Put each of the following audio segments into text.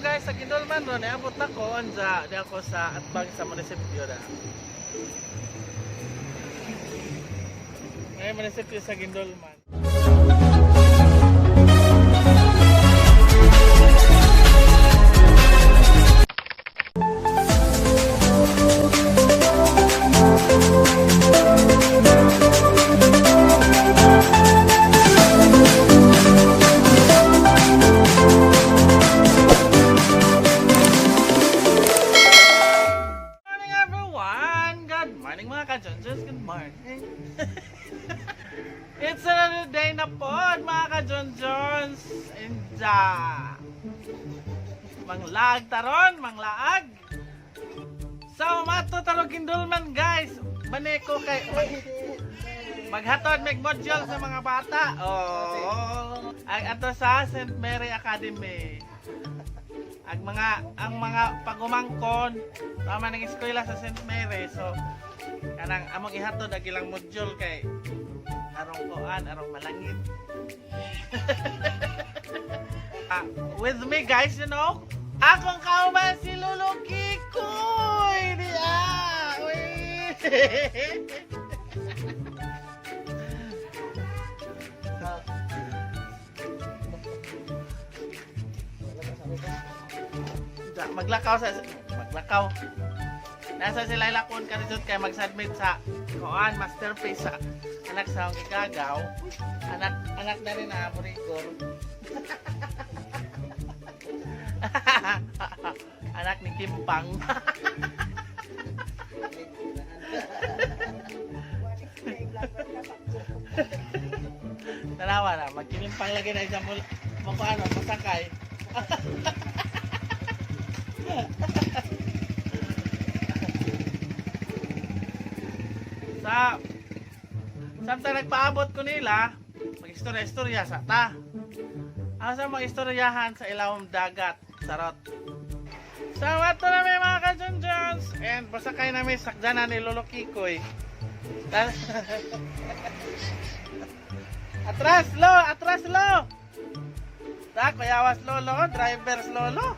guys sa Gindolman ron abot ako unsa di ako sa atbang sa munisipyo da. Ay munisipyo sa Gindolman. Good morning. It's another day na pod mga ka-John-Johns. Manglaag taron, manglaag. So, matutaro Gindolman guys. Baneko kay maghatod meg module sa mga bata. Oh, ang ato sa St. Mary Academy. Ang mga pagumangkon tama ng eskwela sa St. Mary. So, kanang among ihatod ang ilang module kay arong kuan, arong malangit. With me guys, you know, akong kauban si Lolo Kikoy. Uy. Maglakaw. Nasa sila ilakon karisod kay mag-submit sa kuan masterpiece sa anak sa akong gigagaw. Anak na rin na Morigor. Anak ni Kimpang. Tanawa na, magkimimpang lagi na isang ano, masakay. Samtang nagpaabot ko nila, mag-istorya-istorya sa ta. Asa mag-istoryahan sa ilawom dagat, sarot. So, ato na may mga ka-John-Johns. And pasakay namin sakdanan ni Lolo Kikoy. Atras, lo! Tak, mayawas lolo, drivers lolo.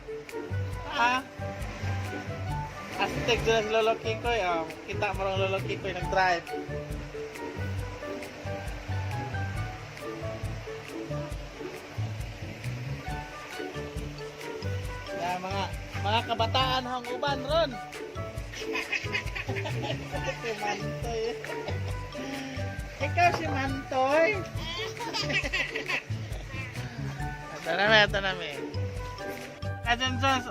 Astig dyan si Lolo Kikoy. Kita mo rin Lolo Kikoy nag-drive. Mga kabataan hang uban ron. Si Mantoy. Ikaw si Mantoy. Ito na me. Ka-John-Johns,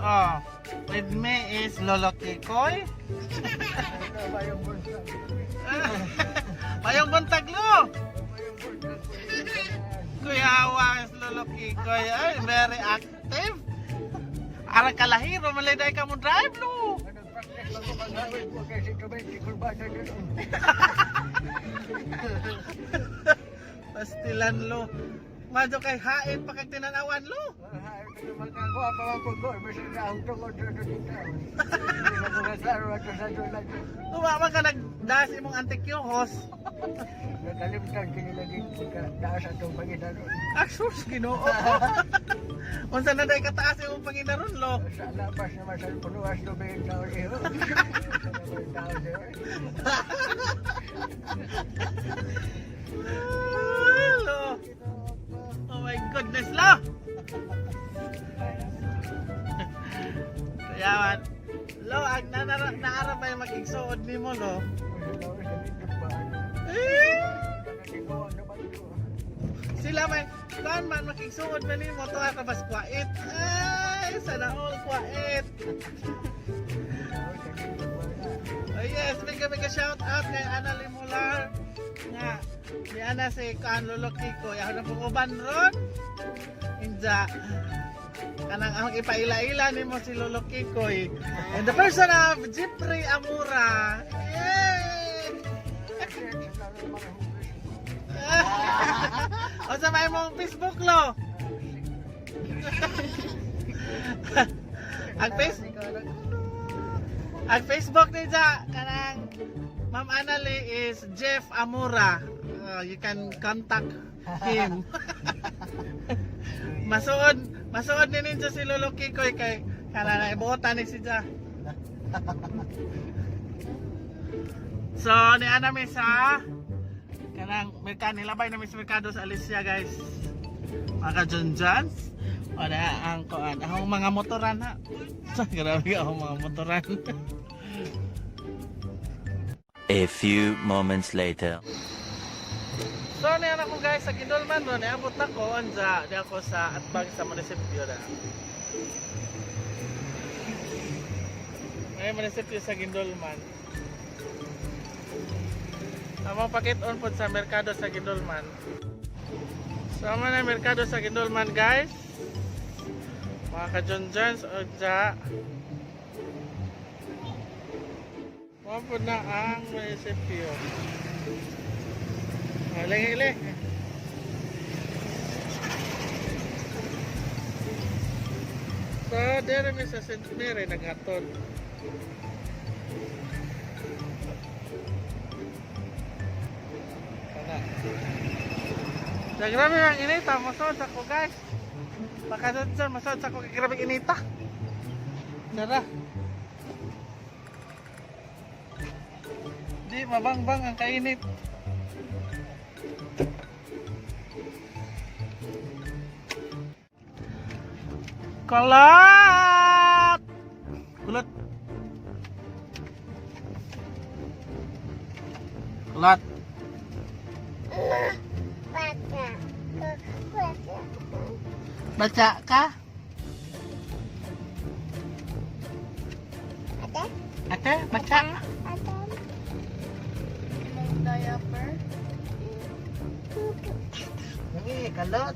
with me is Lolo Kikoy. Mayong buntag lo. Kuya Awas Lolo Kikoy. Ay, very active. Arang kalahiro, malay dahi ka mo drive lo. Pastilan lo. Madyo kay hain pa kag tinanawan lo. Tumama ka nagdaas imong antikyuhos. Nakalimtan kinilagin ka daas atong Panginoon. Asus, Ginoo. Unsa na day kataas imong Panginoon lo? Sa labas naman sa punuas do ben taon iyo. Lo. Oh my goodness lo. Kaya man, lo, ang naara ba yung mag-igsuod ni mo lo? Sila man, saan man makiksuod man ni mo to at bas kwait. Ay, sana all kwait. Oh yes, mega shout out kay Ana Limular. Nga, ni Ana si Kaan Lolo Kikoy. Ako na pong uban ron. Inja, kanang ang ipaila-ila ni mo si Lolo Kikoy. And the person of Jeffrey Amura. Yay! O sa may mong Facebook lo. Ang Facebook ni Ja kanang Ma'am Annalie is Jeff Amura. you can contact him. Masuod din ninyo si Lolo Kikoy kay kanang ibuotan ni siya. So ni ana mi sa kanang nilabay na mi sa merkado sa Alicia guys. Mga Junjans. Wala ang kuan, ang mga motoran ha. Grabe ang mga motoran. A few moments later. So niyan ako guys sa Gindolman ron, niabot ako anja di ako sa atbag sa munisipyo na. May munisipyo sa Gindolman. Among pakit-on po sa merkado sa Gindolman. Sama na merkado sa Gindolman guys. Mga ka-Junjans anja. Mapod na ang munisipyo. Hili. So, dere mi sa St. Mary naghatod. Kana. Sa grabe ang inita, masod ako guys. Baka dyan, masod ako kay grabe inita. Dara. Di mabangbang ang kainit. Kulot! Kulot! Kulot! Baca ka? Ate, baca? Diaper. Ini kalot.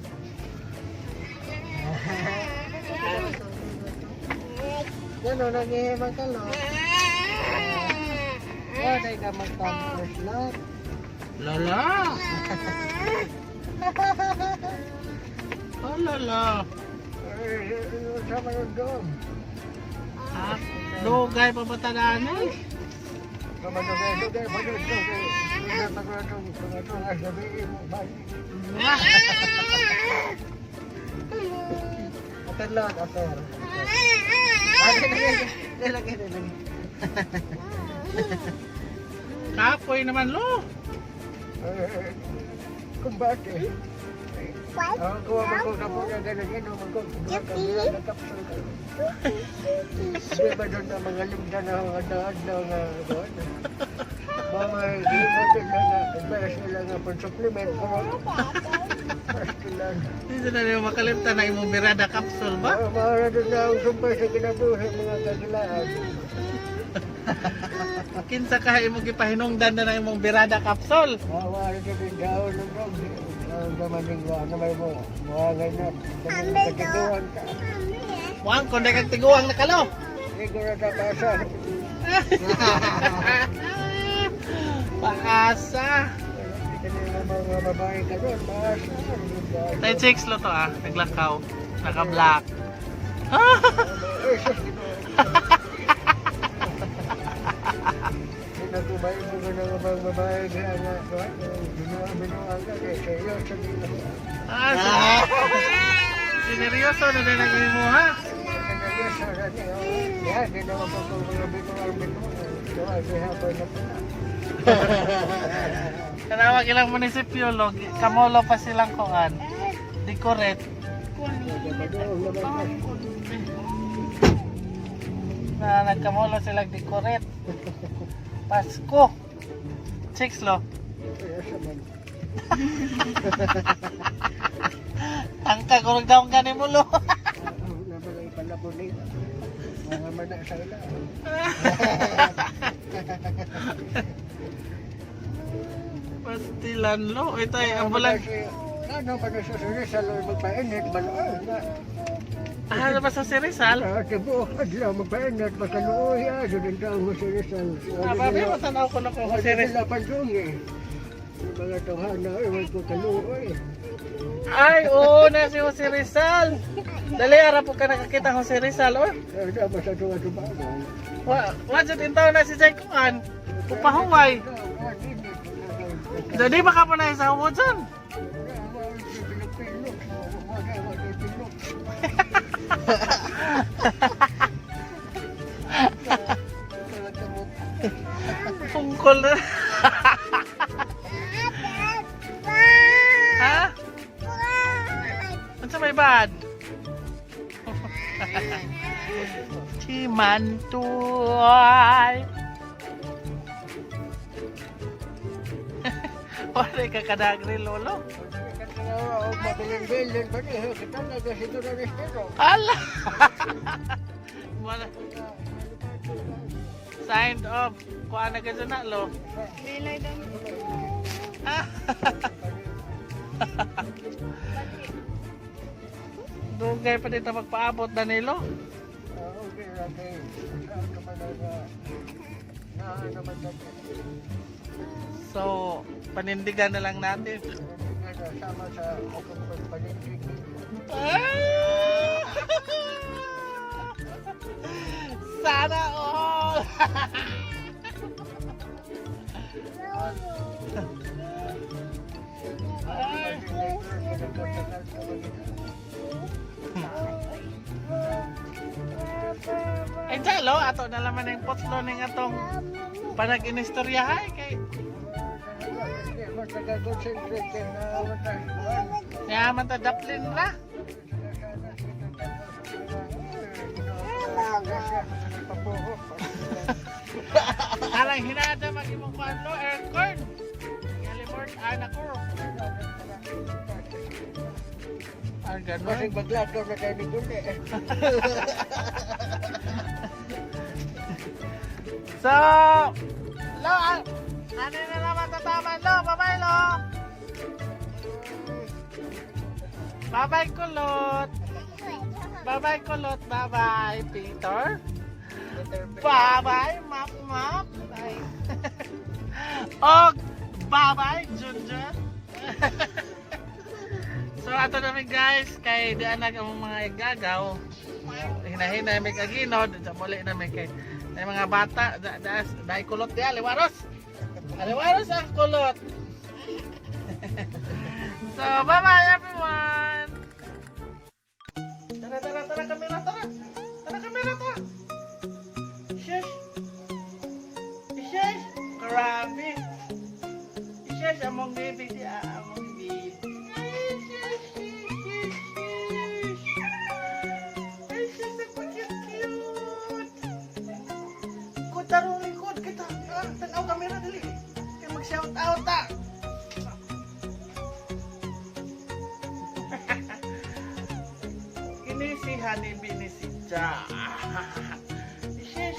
Gano'n lagi magkalot. Wala ka mag-pampers lot. Lala! Oh, lala! Sama nun doon. Ah, lugay pa ba tadaan eh? Sama dugay. Ater. Lagi. Kapoy naman lo! Kung bakit? Kuha mo na po na gano'n Hindi ba doon na mga limda na mga daan na doon? Mga limot na advice nila nga for supplement ko. Hindi na niyo makalimtan na imong Mirada capsule ba? Mga doon na ang sumpay sa kinabuhi mga kagilaan. Kinsa ka imong gipahinungdan na imong Mirada capsule? Mga rin daon ng dog. Ang gamaning na may mo. Mga ganyan. Kagituan ka. Wang kon kag tiguang na kalo. Siguro na basa. Paasa. Mga babae ka doon. Basa. Tay chicks lo to ah, naglakaw, naka-black. Nagkumain mo na ng mga babae kaya nga. Binuang ka kaya sa'yo. Sineryoso na din ang imo ha. Yan, di naman po kung mga binuang. Hapon na po. Kanawag ilang munisipyo lo, kamolo pa silang kuan. Decorate. Na nagkamolo silang decorate. Pasko. Chicks lo. Ang kagurog daw ang ganin mo lo. Nabalay pala po nila. Mga mana sa ila. Pastilan lo. Ito ay ambulan. Ano ba na sa Rizal magpainit ba noon? Ano ba sa si Rizal? Tibo, adlaw magpainit ba kanuoy aso din daw mo sa Rizal. Ababi, matanaw ko na ko si Rizal. Sila pansungi. Yung mga tawhana, ewan ko kanuoy. Ay, oo na si Jose Rizal. Dali, ara po ka nakakita Jose Rizal. Oh. Kaya ba sa tuwa-tubagan? Wajud intaw na si Jay Kuan. Upahuway. Jadi baka po na sa Woodson. Tungkol na. Ha? Ano sa may bad? Cimantuay. Wala ka kadagri lolo. Ala. Mana? Signed off. Kuha na ka dyan na lo. Bilay daw. Dugay pa dito magpaabot, Danilo. So, panindigan na lang natin. Sama sa panindig. Sana all! Ay, jalo, ato na naman yung potlo ng atong panag-inistoryahay kay yaman ta daplin ra. Alang hinada mag-imong kuanlo, aircon. Galimort, anak ko. Ang Kasi ganon. maglagaw na tayo ni Gundi. So, lo, ano na naman tataman, lo, bye-bye, lo. Bye-bye, kulot. Bye-bye, kulot. Bye-bye, Peter. Bye-bye, Map Map. Bye. Og, bye-bye, Junjun. So, ato namin guys, kay di anak ang mga igagaw. Hinahinay may kaginod, sa muli namin kay may mga bata, dahil kulot di aliwaros. Aliwaros ang kulot. So, bye-bye everyone. Tara, tara, tara, kamera, tara. Tara, kamera, tara. Shush. Shush. Grabe. Shush, among baby. Among baby. Ay, shush, ako cute. Tarong lingkod kita. Tanaw kamera dali. Kaya mag-shout out ta. Ini si Honeybee ni si Ja. Isis.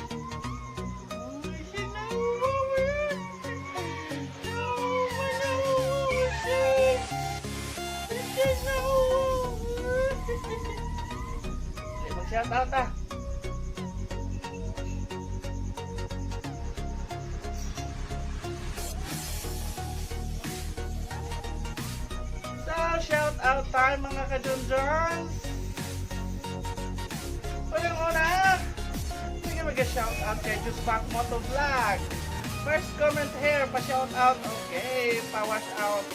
Mag-shout out ta. Shout out tayo mga ka-junjons. Unang-una, sige mag-shout out kay Jusback Moto Vlog. First comment here, pa-shout out. Okay, pa-wash out.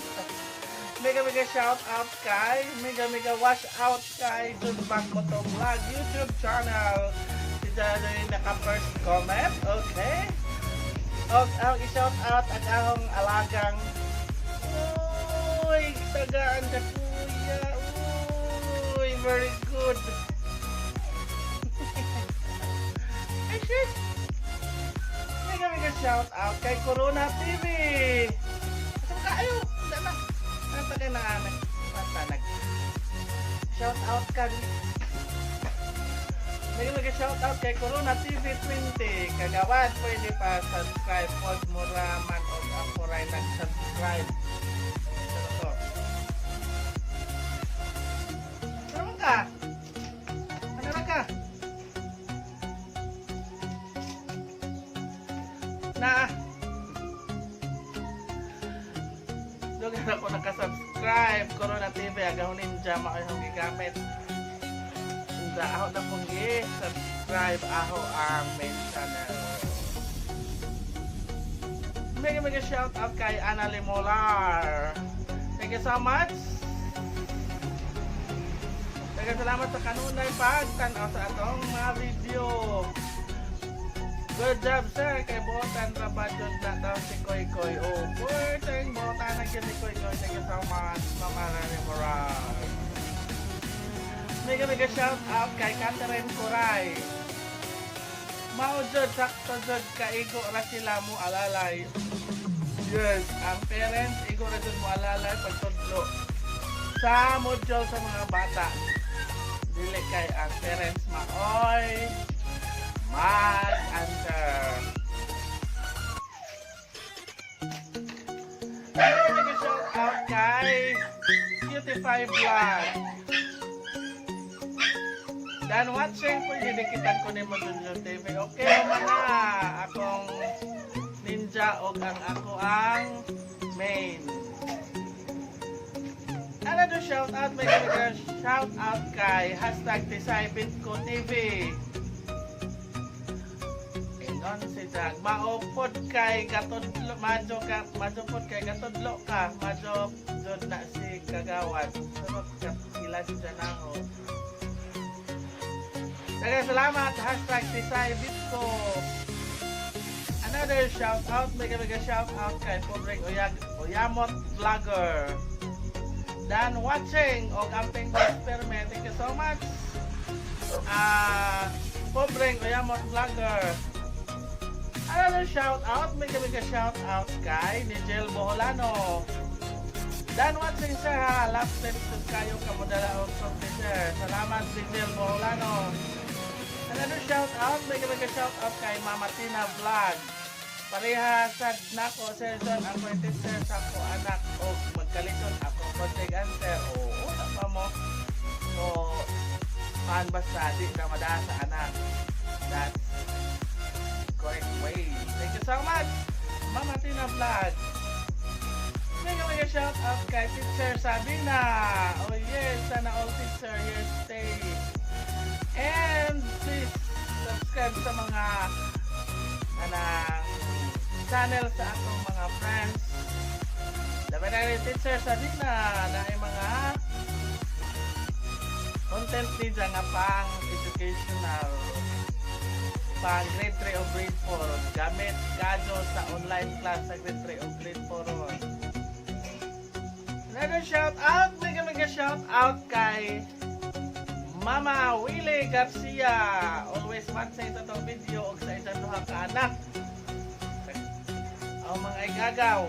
Mega shout out kay mega wash out kay Jusback Moto Vlog YouTube channel. Si Jana yung naka-first comment. Okay. Og ang i-shout out ang akong alagang uy, tagaan ka kuya. Uy, very good. Ay, shit. Mega shout out kay Corona TV. Asam kayo? Hindi na. Ano tagay na anak? Patanag. Shout out ka. Mega shout out kay Corona TV 20. Kagawad, pwede pa subscribe. Pag muraman o ako rin nag-subscribe. Ano ka? Na lugar ako nakasubscribe Corona TV agaw ninja makayong gigamit sa ako na pong subscribe ako ang main channel Mega shout out kay Ana Limolar. Thank you so much. Salamat sa kanunay pagtanaw sa atong mga video. Good job sir kay Botan Rabadyon na daw si Koy Koy. Oh, thank Botan na si Koy Koy. Thank you so much, Mama Rani Moral. Mega shout out kay Catherine Kuray. Maujod sakto jud kaigo ra sila mo alalay. Yes, ang parents igo ra jud mo alalay pagtudlo sa module sa mga bata. Dili kay ang parents maoy mag-answer. Mega shout out kay Cutify Vlog. Dan watching po didikitan ko ni Modulyon TV. Okay naman na akong ninja o ako ang main. Another shout out, mega shout out kay #TisayBitko TV. Inon si Jag. Maupod kay katudlo, madyo pod kay katudlo ka, madyo jud na si Kagawad. Sunod ka sila dyan ako. Daghang salamat, #TisayBitko. Another shout out, mega shout out kay Pobreng Oyamot Vlogger. Dan watching o Camping Experiment. Thank you so much. Pobreng Oyamot Vlogger. Another shout out, mega shout out kay Nigel Boholano. Dan watching sir ha, last step to kayo kamudala o sir. Salamat Nigel Boholano. Another shout out, mega shout out kay Mama Tina Vlog. Pareha sad nako sir John ang teacher sa ko anak o magkalison ako kontig answer o pa mo. So paan basta di na madasa sa anak. That's correct way. Thank you so much, Mama Tina Vlog. Mega shout out kay Teacher Sabina. Oh yes, sana all teacher here stay. And please subscribe sa mga channel sa atong mga friends. Dapat na rin Teacher Sabina na ay mga content nila nga pang educational, pang grade 3 o grade 4 gamit kado sa online class sa grade 3 o grade 4. Another shout out, mega shout out kay Mama Willie Garcia. Always watching sa itong video o sa isang duha ka anak. Ang mga igagaw.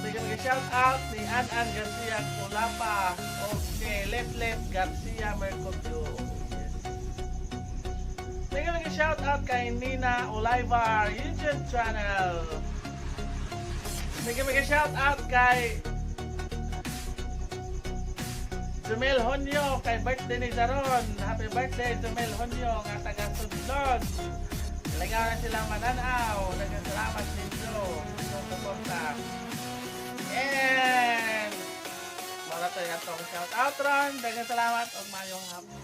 Mega shout out ni Anan Garcia Kulapa o ni Leplet Garcia Mercurio. Mega shout out kay Nina Olivar YouTube channel. Mega shout out kay Jumel Honyo, kay birthday ni Zaron. Happy birthday Jumel Honyo nga taga Sudlon. Talaga na silang mananaw. Nagkasalamat ninyo sa suporta. And wala tayo itong shout out ron. Nagkasalamat o mayong hapon.